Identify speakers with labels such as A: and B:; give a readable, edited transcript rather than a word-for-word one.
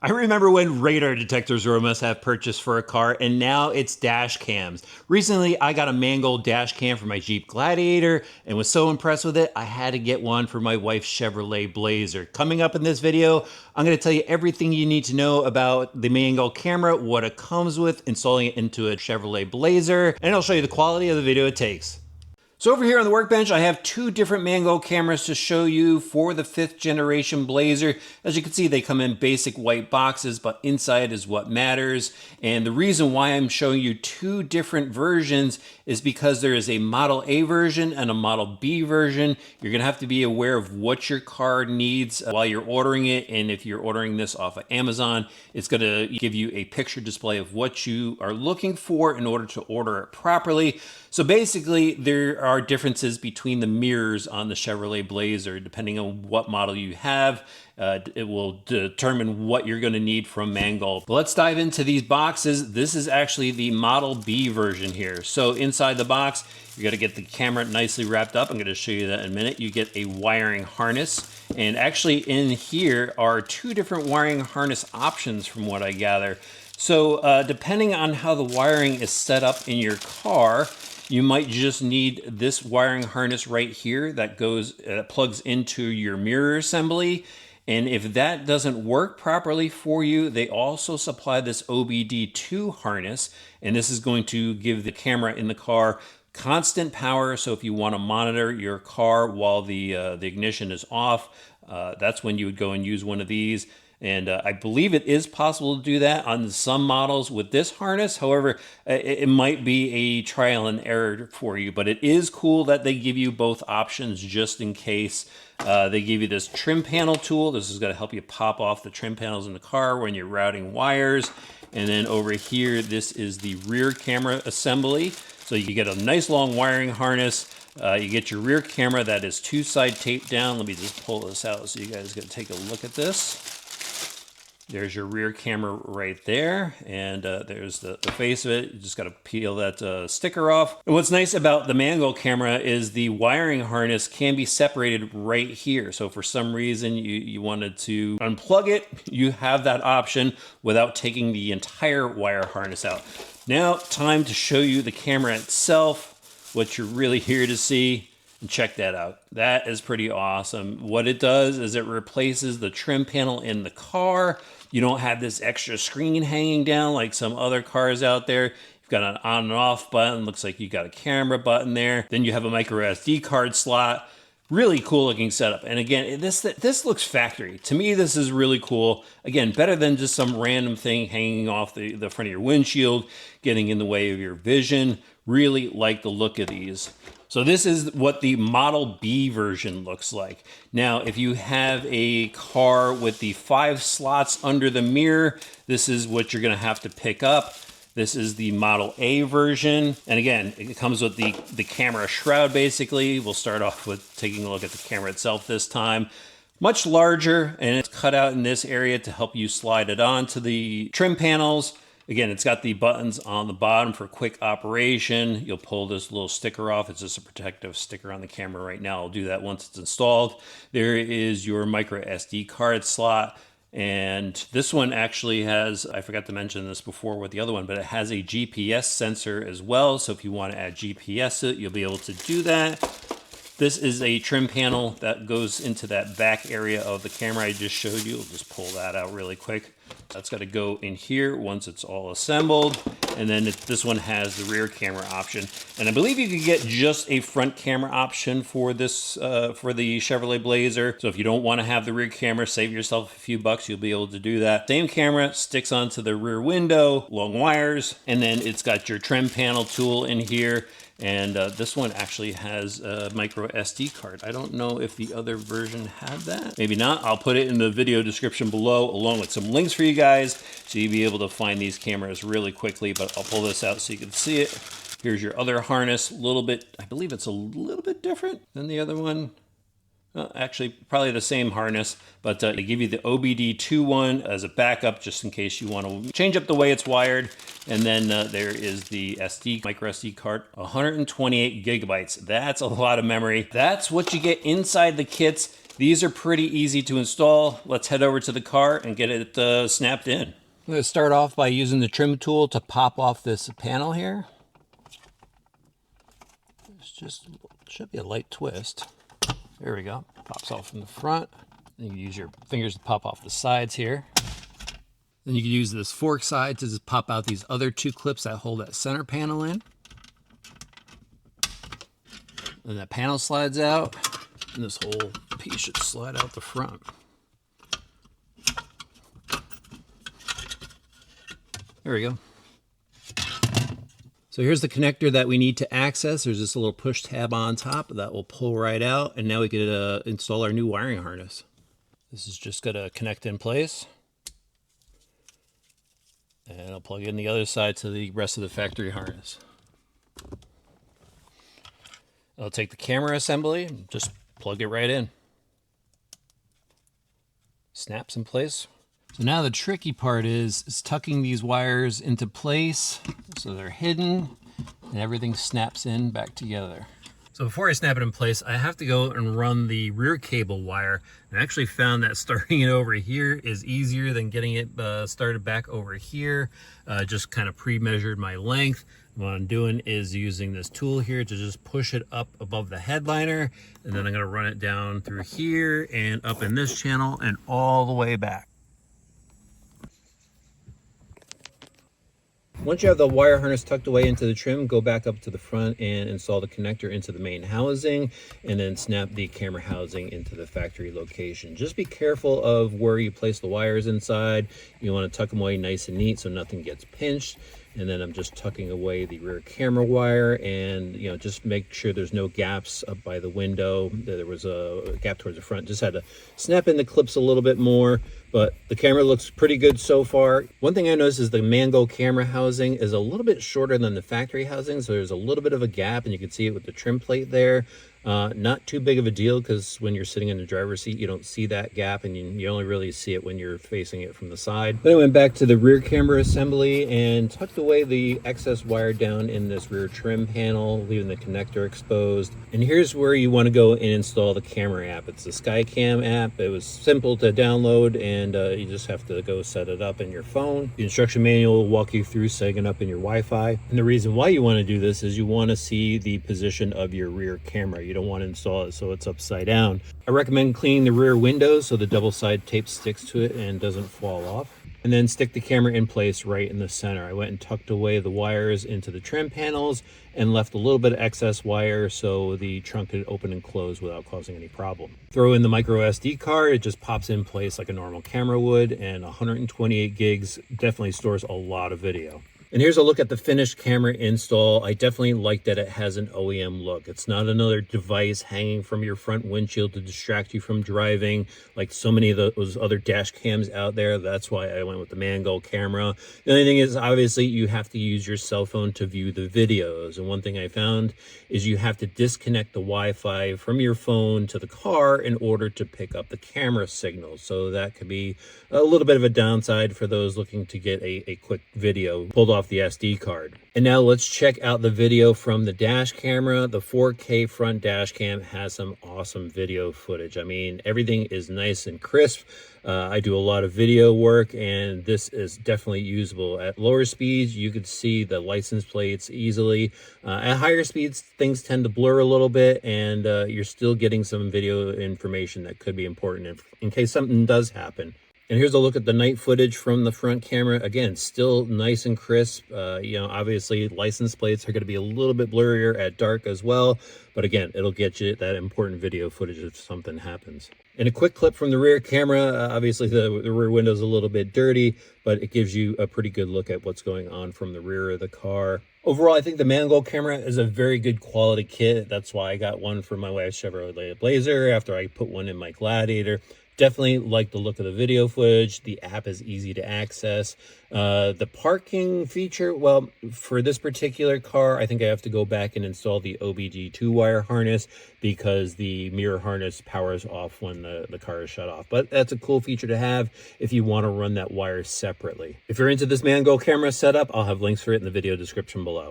A: I remember when radar detectors were a must-have purchase for a car, and now it's dash cams. Recently, I got a ManGoal dash cam for my Jeep Gladiator and was so impressed with it, I had to get one for my wife's Chevrolet Blazer. Coming up in this video, I'm going to tell you everything you need to know about the ManGoal camera, what it comes with, installing it into a Chevrolet Blazer, and I'll show you the quality of the video it takes. So over here on the workbench, I have two different ManGoal cameras to show you for the 5th generation Blazer. As you can see, they come in basic white boxes, but inside is what matters. And the reason why I'm showing you two different versions is because there is a Model A version and a Model B version. You're gonna have to be aware of what your car needs while you're ordering it. And if you're ordering this off of Amazon, it's gonna give you a picture display of what you are looking for in order to order it properly. So basically, there are differences between the mirrors on the Chevrolet Blazer. Depending on what model you have, it will determine what you're going to need from ManGoal. But let's dive into these boxes. This is actually the Model B version here. So inside the box, you're going to get the camera nicely wrapped up. I'm going to show you that in a minute. You get a wiring harness. And actually in here are two different wiring harness options from what I gather. So depending on how the wiring is set up in your car, you might just need this wiring harness right here that plugs into your mirror assembly. And if that doesn't work properly for you, they also supply this OBD2 harness. And this is going to give the camera in the car constant power. So if you want to monitor your car while the ignition is off, that's when you would go and use one of these. And I believe it is possible to do that on some models with this harness. However, it might be a trial and error for you, but it is cool that they give you both options just in case. They give you this trim panel tool. This is going to help you pop off the trim panels in the car when you're routing wires. And then over here, this is the rear camera assembly. So you get a nice long wiring harness. You get your rear camera that is two-side taped down. Let me just pull this out so you guys can take a look at this. There's your rear camera right there, and there's the face of it. You just got to peel that sticker off. And what's nice about the ManGoal camera is the wiring harness can be separated right here. So for some reason you wanted to unplug it, you have that option without taking the entire wire harness out. Now, time to show you the camera itself, what you're really here to see. And check that out. That is pretty awesome. What it does is it replaces the trim panel in the car. You don't have this extra screen hanging down like some other cars out there. You've got an on and off button. Looks like you got a camera button there. Then you have a micro SD card slot. Really cool looking setup. And again, this looks factory. To me, this is really cool. Again, better than just some random thing hanging off the front of your windshield, getting in the way of your vision. Really like the look of these. So this is what the Model B version looks like. Now, if you have a car with the 5 slots under the mirror, this is what you're gonna have to pick up. This is the Model A version. And again, it comes with the camera shroud, basically. We'll start off with taking a look at the camera itself this time. Much larger, and it's cut out in this area to help you slide it onto the trim panels. Again, it's got the buttons on the bottom for quick operation. You'll pull this little sticker off. It's just a protective sticker on the camera right now. I'll do that once it's installed. There is your micro SD card slot. And this one actually has, I forgot to mention this before with the other one, but it has a GPS sensor as well. So if you want to add GPS to it, you'll be able to do that. This is a trim panel that goes into that back area of the camera I just showed you. I'll just pull that out really quick. That's got to go in here once it's all assembled. And then this one has the rear camera option. And I believe you could get just a front camera option for this, for the Chevrolet Blazer. So if you don't want to have the rear camera, save yourself a few bucks, you'll be able to do that. Same camera sticks onto the rear window, long wires, and then it's got your trim panel tool in here. And this one actually has a micro SD card. I don't know if the other version had that. Maybe not. I'll put it in the video description below along with some links for you guys so you'll be able to find these cameras really quickly, but I'll pull this out so you can see it. Here's your other harness. A little bit, I believe it's a little bit different than the other one. Actually, probably the same harness, but they give you the OBD2 one as a backup just in case you want to change up the way it's wired. And then there is the micro SD card, 128 gigabytes. That's a lot of memory. That's what you get inside the kits. These are pretty easy to install. Let's head over to the car and get it snapped in. I'm going to start off by using the trim tool to pop off this panel here. It's just, should be a light twist. There we go. Pops off from the front. Then you use your fingers to pop off the sides here. Then you can use this fork side to just pop out these other two clips that hold that center panel in. Then that panel slides out, and this whole piece should slide out the front. There we go. So here's the connector that we need to access. There's this little push tab on top that will pull right out, and now we can install our new wiring harness. This is just going to connect in place. And I'll plug in the other side to the rest of the factory harness. I'll take the camera assembly and just plug it right in. Snaps in place. So now the tricky part is tucking these wires into place so they're hidden and everything snaps in back together. So before I snap it in place, I have to go and run the rear cable wire. And I actually found that starting it over here is easier than getting it started back over here. Just kind of pre-measured my length. What I'm doing is using this tool here to just push it up above the headliner. And then I'm gonna run it down through here and up in this channel and all the way back. Once you have the wire harness tucked away into the trim, go back up to the front and install the connector into the main housing, and then snap the camera housing into the factory location. Just be careful of where you place the wires inside. You want to tuck them away nice and neat so nothing gets pinched. And then I'm just tucking away the rear camera wire, and just make sure there's no gaps up by the window. There was a gap towards the front. Just had to snap in the clips a little bit more, but the camera looks pretty good so far. One thing I noticed is the ManGoal camera housing is a little bit shorter than the factory housing, so there's a little bit of a gap, and you can see it with the trim plate there. Not too big of a deal, because when you're sitting in the driver's seat, you don't see that gap, and you only really see it when you're facing it from the side. Then I went back to the rear camera assembly and tucked away the excess wire down in this rear trim panel, leaving the connector exposed. And here's where you want to go and install the camera app. It's the SkyCam app. It was simple to download, and you just have to go set it up in your phone. The instruction manual will walk you through setting it up in your Wi-Fi. And the reason why you want to do this is you want to see the position of your rear camera. You don't want to install it so it's upside down. I recommend cleaning the rear windows so the double side tape sticks to it and doesn't fall off. And then stick the camera in place right in the center. I went and tucked away the wires into the trim panels and left a little bit of excess wire so the trunk could open and close without causing any problem. Throw in the micro SD card. It just pops in place like a normal camera would, and 128 gigs definitely stores a lot of video. And here's a look at the finished camera install. I definitely like that it has an OEM look. It's not another device hanging from your front windshield to distract you from driving like so many of those other dash cams out there. That's why I went with the ManGoal camera. The only thing is, obviously, you have to use your cell phone to view the videos. And one thing I found is you have to disconnect the Wi-Fi from your phone to the car in order to pick up the camera signal. So that could be a little bit of a downside for those looking to get a quick video pulled off the SD card. And now let's check out the video from the dash camera. The 4K front dash cam has some awesome video footage. I mean, everything is nice and crisp. I do a lot of video work, and this is definitely usable. At lower speeds, you could see the license plates easily. At higher speeds, things tend to blur a little bit, and you're still getting some video information that could be important in case something does happen. And here's a look at the night footage from the front camera. Again, still nice and crisp. Obviously license plates are going to be a little bit blurrier at dark as well. But again, it'll get you that important video footage if something happens. And a quick clip from the rear camera. Obviously the rear window is a little bit dirty, but it gives you a pretty good look at what's going on from the rear of the car. Overall, I think the ManGoal camera is a very good quality kit. That's why I got one for my wife's Chevrolet Blazer after I put one in my Gladiator. Definitely like the look of the video footage. The app is easy to access. The parking feature, well, for this particular car, I think I have to go back and install the OBD2 wire harness because the mirror harness powers off when the car is shut off. But that's a cool feature to have if you want to run that wire separately. If you're into this ManGoal camera setup, I'll have links for it in the video description below.